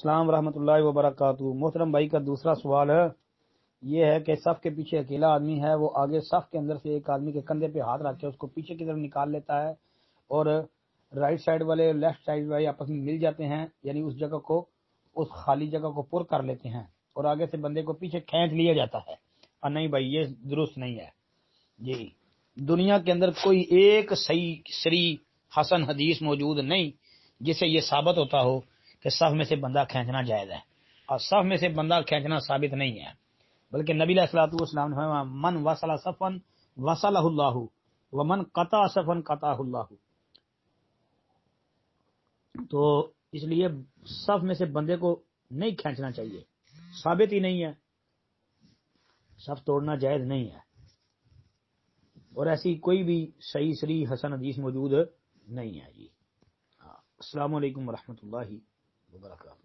السلام ورحمۃ اللہ وبرکاتہ۔ محترم بھائی کا دوسرا سوال ہے یہ ہے کہ صف کے پیچھے اکیلا آدمی ہے، وہ آگے صف کے اندر سے ایک آدمی کے کندھے پہ ہاتھ رکھ کے اس کو پیچھے کی طرف نکال لیتا ہے اور رائٹ سائڈ والے لیفٹ سائڈ والے آپس میں مل جاتے ہیں، یعنی اس خالی جگہ کو پر کر لیتے ہیں اور آگے سے بندے کو پیچھے کھینچ لیا جاتا ہے۔ اور نہیں بھائی، یہ درست نہیں ہے جی۔ دنیا کے اندر کوئی ایک صحیح سری حسن حدیث موجود نہیں جس سے یہ ثابت ہوتا ہو کہ صف میں سے بندہ کھینچنا جائز ہے، اور صف میں سے بندہ کھینچنا ثابت نہیں ہے، بلکہ نبی علیہ الصلوۃ والسلام نے فرمایا من وصل صفا وصلہ اللہ ومن قطع صفا قطعہ اللہ۔ تو اس لیے صف میں سے بندے کو نہیں کھینچنا چاہیے، ثابت ہی نہیں ہے، صف توڑنا جائز نہیں ہے، اور ایسی کوئی بھی صحیح سری حسن حدیث موجود نہیں ہے جی۔ السلام علیکم ورحمۃ اللہ وبرکاتہ۔